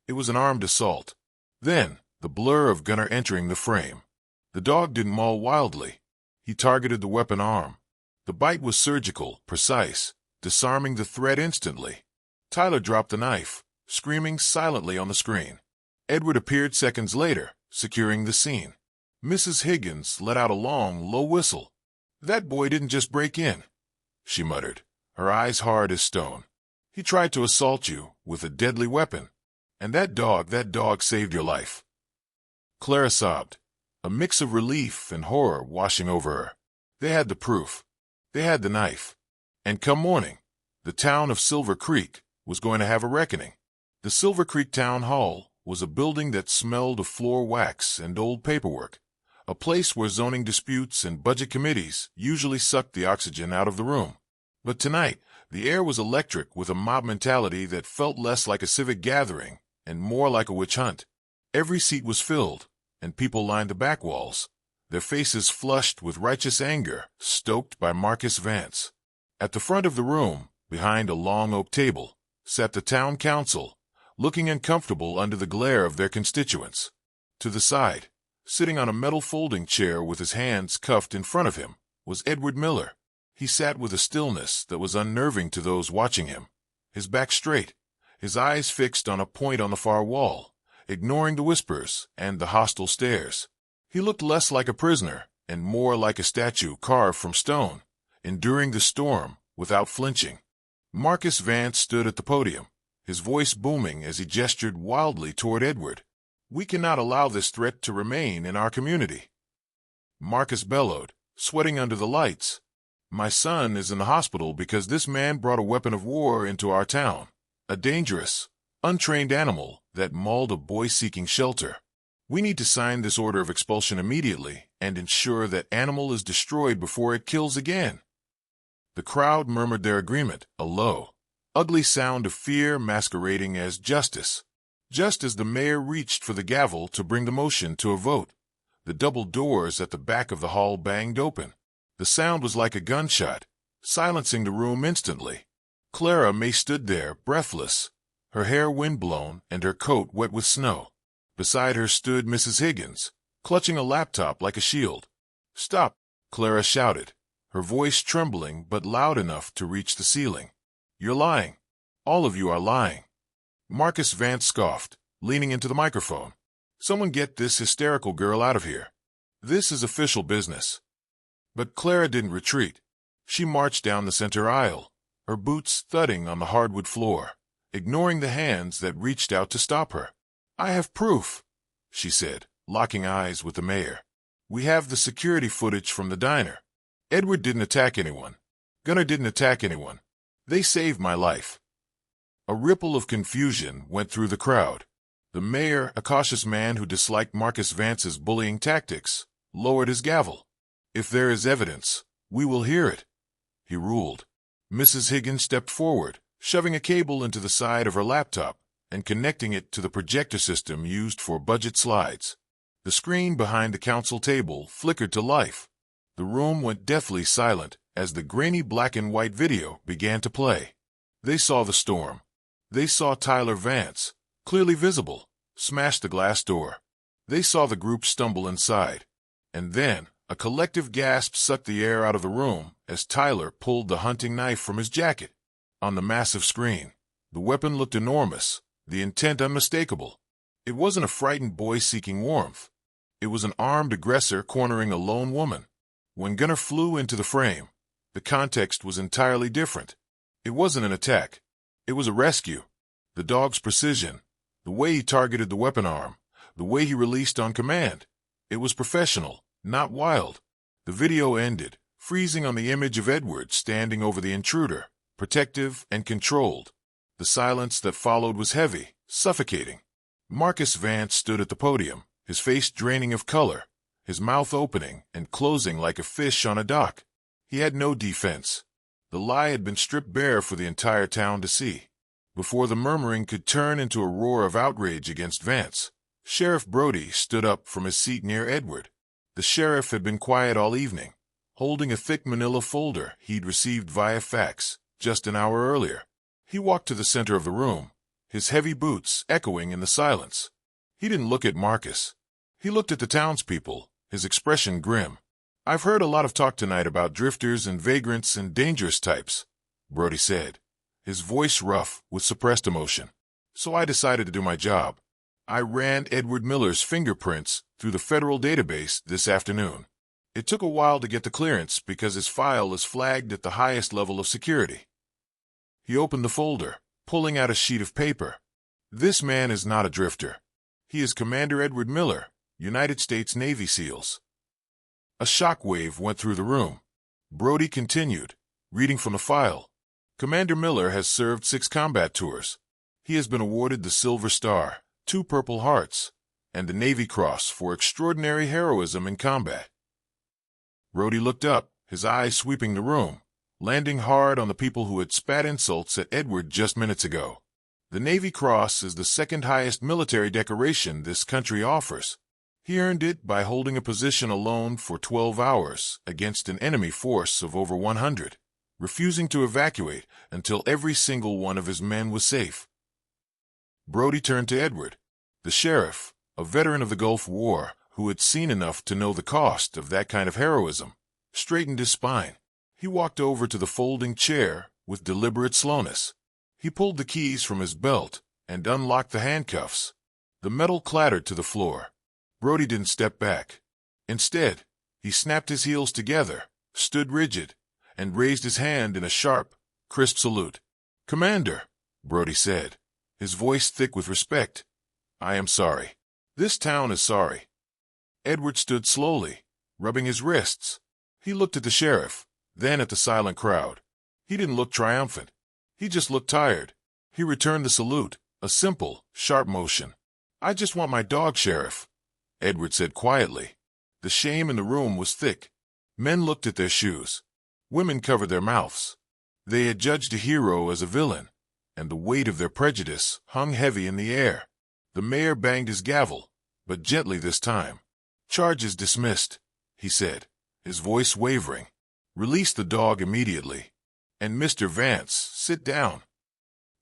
It was an armed assault. Then, the blur of Gunner entering the frame. The dog didn't maul wildly. He targeted the weapon arm. The bite was surgical, precise, disarming the threat instantly. Tyler dropped the knife, screaming silently on the screen. Edward appeared seconds later, securing the scene. Mrs. Higgins let out a long, low whistle. "That boy didn't just break in," she muttered, her eyes hard as stone. "He tried to assault you with a deadly weapon. And that dog saved your life." Clara sobbed, a mix of relief and horror washing over her. They had the proof. They had the knife. And come morning, the town of Silver Creek was going to have a reckoning. The Silver Creek Town Hall was a building that smelled of floor wax and old paperwork, a place where zoning disputes and budget committees usually sucked the oxygen out of the room. But tonight, the air was electric with a mob mentality that felt less like a civic gathering and more like a witch hunt. Every seat was filled, and people lined the back walls, their faces flushed with righteous anger, stoked by Marcus Vance. At the front of the room, behind a long oak table, sat the town council, looking uncomfortable under the glare of their constituents. To the side, sitting on a metal folding chair with his hands cuffed in front of him, was Edward Miller. He sat with a stillness that was unnerving to those watching him, his back straight, his eyes fixed on a point on the far wall, ignoring the whispers and the hostile stares. He looked less like a prisoner and more like a statue carved from stone, enduring the storm without flinching. Marcus Vance stood at the podium, his voice booming as he gestured wildly toward Edward. "We cannot allow this threat to remain in our community." Marcus bellowed, sweating under the lights. "My son is in the hospital because this man brought a weapon of war into our town, a dangerous, untrained animal that mauled a boy seeking shelter. We need to sign this order of expulsion immediately and ensure that animal is destroyed before it kills again." The crowd murmured their agreement, a low, ugly sound of fear masquerading as justice. Just as the mayor reached for the gavel to bring the motion to a vote, the double doors at the back of the hall banged open. The sound was like a gunshot, silencing the room instantly. Clara May stood there, breathless, her hair wind-blown and her coat wet with snow. Beside her stood Mrs. Higgins, clutching a laptop like a shield. "Stop!" Clara shouted, her voice trembling but loud enough to reach the ceiling. "You're lying. All of you are lying." Marcus Vance scoffed, leaning into the microphone. "Someone get this hysterical girl out of here. This is official business." But Clara didn't retreat. She marched down the center aisle, her boots thudding on the hardwood floor, ignoring the hands that reached out to stop her. "I have proof," she said, locking eyes with the mayor. "We have the security footage from the diner. Edward didn't attack anyone. Gunnar didn't attack anyone. They saved my life." A ripple of confusion went through the crowd. The mayor, a cautious man who disliked Marcus Vance's bullying tactics, lowered his gavel. "If there is evidence, we will hear it," he ruled. Mrs. Higgins stepped forward, shoving a cable into the side of her laptop and connecting it to the projector system used for budget slides. The screen behind the council table flickered to life. The room went deathly silent as the grainy black and white video began to play. They saw the storm. They saw Tyler Vance, clearly visible, smash the glass door. They saw the group stumble inside. And then, a collective gasp sucked the air out of the room as Tyler pulled the hunting knife from his jacket. On the massive screen, the weapon looked enormous, the intent unmistakable. It wasn't a frightened boy seeking warmth. It was an armed aggressor cornering a lone woman. When Gunnar flew into the frame, the context was entirely different. It wasn't an attack. It was a rescue. The dog's precision, the way he targeted the weapon arm, the way he released on command. It was professional, not wild. The video ended, freezing on the image of Edward standing over the intruder, protective and controlled. The silence that followed was heavy, suffocating. Marcus Vance stood at the podium, his face draining of color, his mouth opening and closing like a fish on a dock. He had no defense. The lie had been stripped bare for the entire town to see. Before the murmuring could turn into a roar of outrage against Vance, Sheriff Brody stood up from his seat near Edward. The sheriff had been quiet all evening, holding a thick manila folder he'd received via fax just an hour earlier. He walked to the center of the room, his heavy boots echoing in the silence. He didn't look at Marcus. He looked at the townspeople, his expression grim. "I've heard a lot of talk tonight about drifters and vagrants and dangerous types," Brody said, his voice rough with suppressed emotion. "So I decided to do my job. I ran Edward Miller's fingerprints through the federal database this afternoon. It took a while to get the clearance because his file is flagged at the highest level of security." He opened the folder, pulling out a sheet of paper. "This man is not a drifter. He is Commander Edward Miller, United States Navy SEALs." A shockwave went through the room. Brody continued, reading from the file. "Commander Miller has served 6 combat tours. He has been awarded the Silver Star, 2 Purple Hearts, and the Navy Cross for extraordinary heroism in combat." Brody looked up, his eyes sweeping the room, landing hard on the people who had spat insults at Edward just minutes ago. The Navy Cross is the second highest military decoration this country offers. He earned it by holding a position alone for 12 hours against an enemy force of over 100, refusing to evacuate until every single one of his men was safe. Brody turned to Edward. The sheriff, a veteran of the Gulf War who had seen enough to know the cost of that kind of heroism, straightened his spine. He walked over to the folding chair with deliberate slowness. He pulled the keys from his belt and unlocked the handcuffs. The metal clattered to the floor. Brody didn't step back. Instead, he snapped his heels together, stood rigid, and raised his hand in a sharp, crisp salute. "Commander," Brody said, his voice thick with respect, "I am sorry. This town is sorry." Edward stood slowly, rubbing his wrists. He looked at the sheriff, then at the silent crowd. He didn't look triumphant. He just looked tired. He returned the salute, a simple, sharp motion. "I just want my dog, Sheriff," Edward said quietly. The shame in the room was thick. Men looked at their shoes. Women covered their mouths. They had judged a hero as a villain, and the weight of their prejudice hung heavy in the air. The mayor banged his gavel, but gently this time. "Charges dismissed," he said, his voice wavering. "Release the dog immediately." And Mr. Vance, sit down.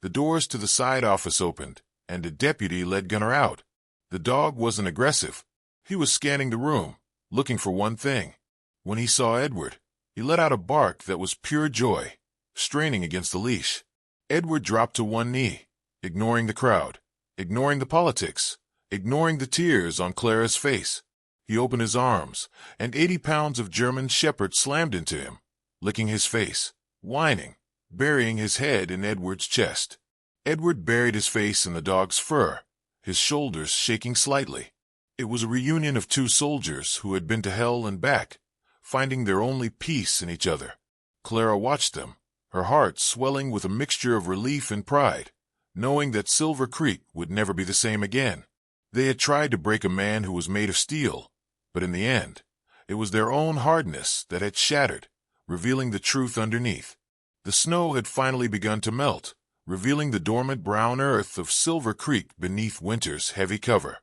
The doors to the side office opened, and a deputy led Gunner out. The dog wasn't aggressive. He was scanning the room, looking for one thing. When he saw Edward, he let out a bark that was pure joy, straining against the leash. Edward dropped to one knee, ignoring the crowd, ignoring the politics, ignoring the tears on Clara's face. He opened his arms, and 80 pounds of German shepherd slammed into him, licking his face, whining, burying his head in Edward's chest. Edward buried his face in the dog's fur, his shoulders shaking slightly. It was a reunion of two soldiers who had been to hell and back, finding their only peace in each other. Clara watched them, her heart swelling with a mixture of relief and pride, knowing that Silver Creek would never be the same again. They had tried to break a man who was made of steel, but in the end, it was their own hardness that had shattered, revealing the truth underneath. The snow had finally begun to melt, revealing the dormant brown earth of Silver Creek beneath winter's heavy cover.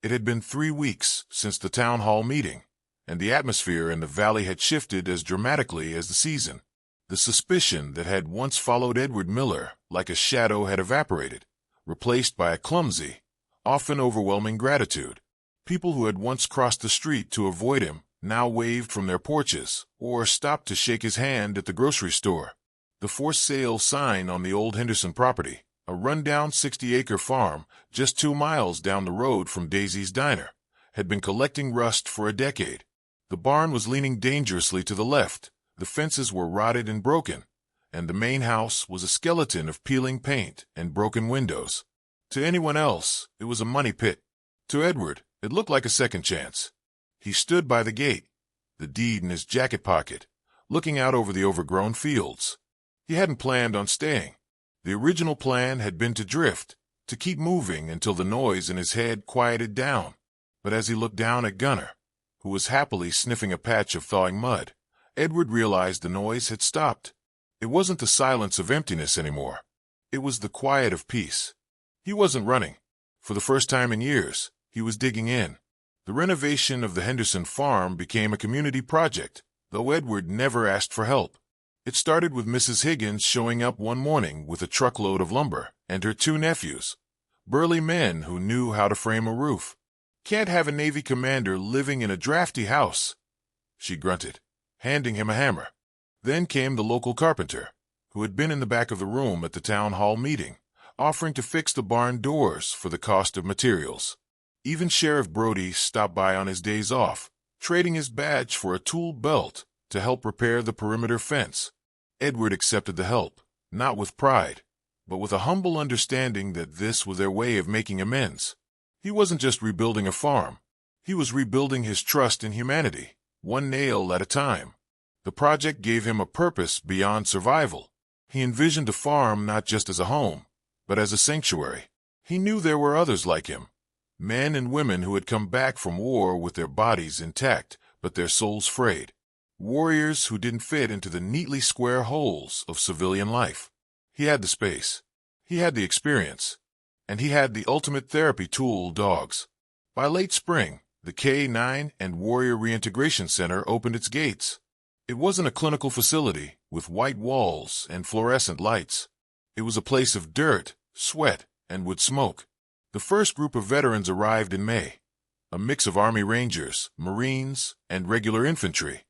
It had been 3 weeks since the town hall meeting, and the atmosphere in the valley had shifted as dramatically as the season. The suspicion that had once followed Edward Miller like a shadow had evaporated, replaced by a clumsy, often overwhelming gratitude. People who had once crossed the street to avoid him now waved from their porches or stopped to shake his hand at the grocery store. The for sale sign on the old Henderson property, a rundown 60-acre farm just 2 miles down the road from Daisy's Diner, had been collecting rust for a decade. The barn was leaning dangerously to the left, the fences were rotted and broken, and the main house was a skeleton of peeling paint and broken windows. To anyone else, it was a money pit. To Edward, it looked like a second chance. He stood by the gate, the deed in his jacket pocket, looking out over the overgrown fields. He hadn't planned on staying. The original plan had been to drift, to keep moving until the noise in his head quieted down. But as he looked down at Gunner, who was happily sniffing a patch of thawing mud, Edward realized the noise had stopped. It wasn't the silence of emptiness anymore. It was the quiet of peace. He wasn't running. For the first time in years, he was digging in. The renovation of the Henderson farm became a community project, though Edward never asked for help. It started with Mrs. Higgins showing up one morning with a truckload of lumber and her 2 nephews, burly men who knew how to frame a roof. "Can't have a Navy commander living in a drafty house," she grunted, handing him a hammer. Then came the local carpenter, who had been in the back of the room at the town hall meeting, offering to fix the barn doors for the cost of materials. Even Sheriff Brody stopped by on his days off, trading his badge for a tool belt to help repair the perimeter fence. Edward accepted the help, not with pride, but with a humble understanding that this was their way of making amends. He wasn't just rebuilding a farm. He was rebuilding his trust in humanity, one nail at a time. The project gave him a purpose beyond survival. He envisioned the farm not just as a home, but as a sanctuary. He knew there were others like him, men and women who had come back from war with their bodies intact, but their souls frayed. Warriors who didn't fit into the neatly square holes of civilian life. He had the space. He had the experience. And he had the ultimate therapy tool, dogs. By late spring, the K-9 and Warrior Reintegration Center opened its gates. It wasn't a clinical facility with white walls and fluorescent lights. It was a place of dirt, sweat, and wood smoke. The first group of veterans arrived in May, a mix of Army Rangers, Marines, and regular infantry,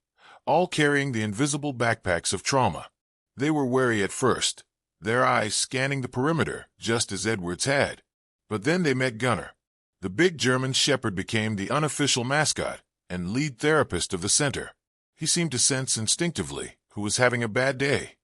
all carrying the invisible backpacks of trauma. They were wary at first, their eyes scanning the perimeter just as Edwards had. But then they met Gunner. The big German shepherd became the unofficial mascot and lead therapist of the center. He seemed to sense instinctively who was having a bad day,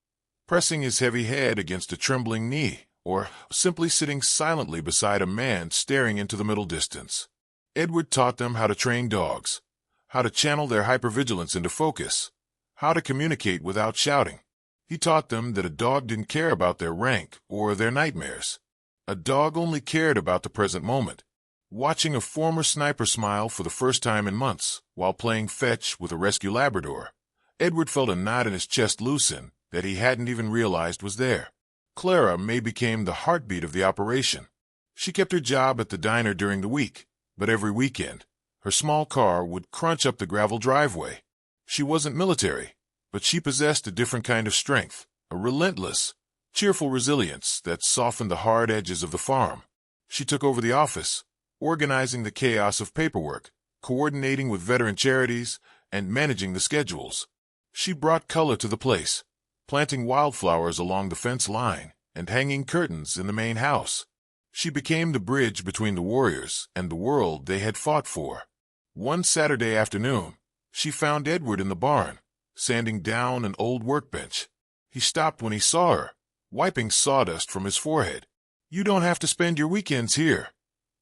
pressing his heavy head against a trembling knee, or simply sitting silently beside a man staring into the middle distance. Edward taught them how to train dogs, how to channel their hypervigilance into focus, how to communicate without shouting. He taught them that a dog didn't care about their rank or their nightmares. A dog only cared about the present moment. Watching a former sniper smile for the first time in months while playing fetch with a rescue Labrador, Edward felt a knot in his chest loosen that he hadn't even realized was there. Clara May became the heartbeat of the operation. She kept her job at the diner during the week, but every weekend, her small car would crunch up the gravel driveway. She wasn't military, but she possessed a different kind of strength, a relentless, cheerful resilience that softened the hard edges of the farm. She took over the office, organizing the chaos of paperwork, coordinating with veteran charities, and managing the schedules. She brought color to the place, planting wildflowers along the fence line and hanging curtains in the main house. She became the bridge between the warriors and the world they had fought for. One Saturday afternoon, she found Edward in the barn, sanding down an old workbench. He stopped when he saw her, wiping sawdust from his forehead. "You don't have to spend your weekends here,"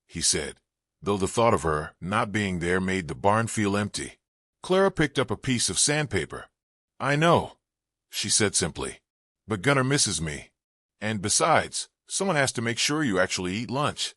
he said, though the thought of her not being there made the barn feel empty. Clara picked up a piece of sandpaper. "I know," she said simply, "but Gunnar misses me. And besides, someone has to make sure you actually eat lunch."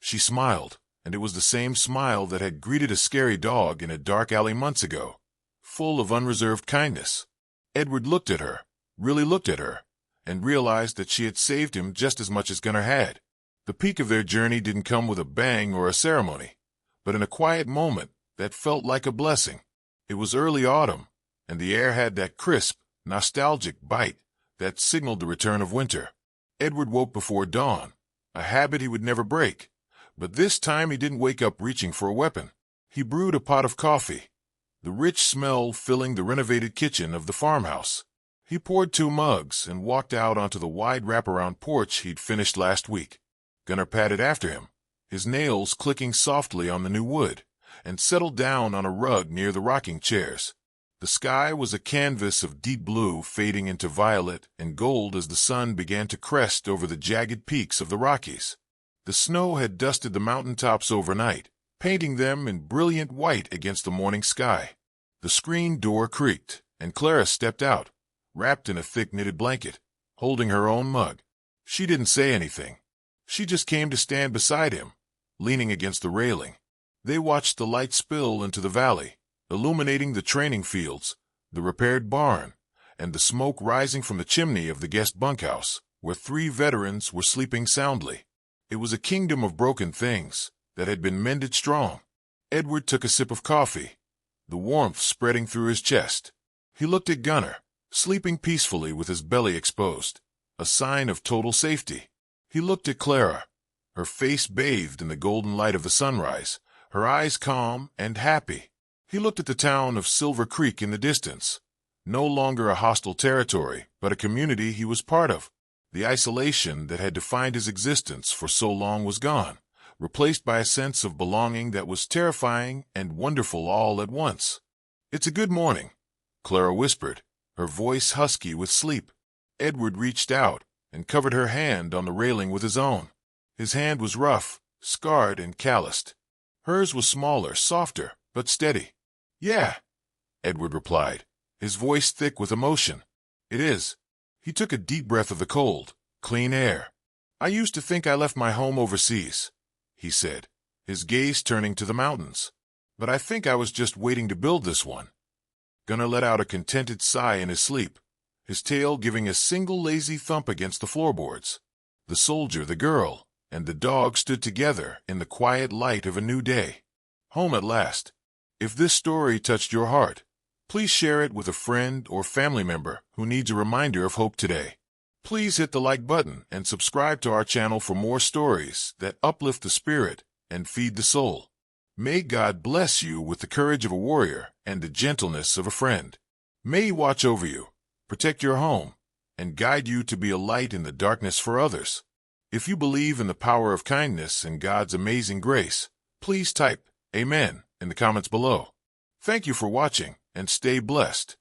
She smiled, and it was the same smile that had greeted a scary dog in a dark alley months ago, full of unreserved kindness. Edward looked at her, really looked at her, and realized that she had saved him just as much as Gunnar had. The peak of their journey didn't come with a bang or a ceremony, but in a quiet moment that felt like a blessing. It was early autumn, and the air had that crisp, nostalgic bite that signaled the return of winter. Edward woke before dawn, a habit he would never break, but this time he didn't wake up reaching for a weapon. He brewed a pot of coffee, the rich smell filling the renovated kitchen of the farmhouse. He poured 2 mugs and walked out onto the wide wraparound porch he'd finished last week. Gunnar padded after him, his nails clicking softly on the new wood, and settled down on a rug near the rocking chairs. The sky was a canvas of deep blue fading into violet and gold as the sun began to crest over the jagged peaks of the Rockies. The snow had dusted the mountaintops overnight, painting them in brilliant white against the morning sky. The screen door creaked, and Clara stepped out, wrapped in a thick knitted blanket, holding her own mug. She didn't say anything. She just came to stand beside him, leaning against the railing. They watched the light spill into the valley, illuminating the training fields, the repaired barn, and the smoke rising from the chimney of the guest bunkhouse, where 3 veterans were sleeping soundly. It was a kingdom of broken things that had been mended strong. Edward took a sip of coffee, the warmth spreading through his chest. He looked at Gunnar, sleeping peacefully with his belly exposed, a sign of total safety. He looked at Clara, her face bathed in the golden light of the sunrise, her eyes calm and happy. He looked at the town of Silver Creek in the distance, no longer a hostile territory, but a community he was part of. The isolation that had defined his existence for so long was gone, replaced by a sense of belonging that was terrifying and wonderful all at once. "It's a good morning," Clara whispered, her voice husky with sleep. Edward reached out and covered her hand on the railing with his own. His hand was rough, scarred, and calloused. Hers was smaller, softer, but steady. "Yeah," Edward replied, his voice thick with emotion. "It is." He took a deep breath of the cold, clean air. "I used to think I left my home overseas," he said, his gaze turning to the mountains. "But I think I was just waiting to build this one." Gunnar let out a contented sigh in his sleep, his tail giving a single lazy thump against the floorboards. The soldier, the girl, and the dog stood together in the quiet light of a new day. Home at last. If this story touched your heart, please share it with a friend or family member who needs a reminder of hope today. Please hit the like button and subscribe to our channel for more stories that uplift the spirit and feed the soul. May God bless you with the courage of a warrior and the gentleness of a friend. May He watch over you, protect your home, and guide you to be a light in the darkness for others. If you believe in the power of kindness and God's amazing grace, please type Amen in the comments below. Thank you for watching, and stay blessed.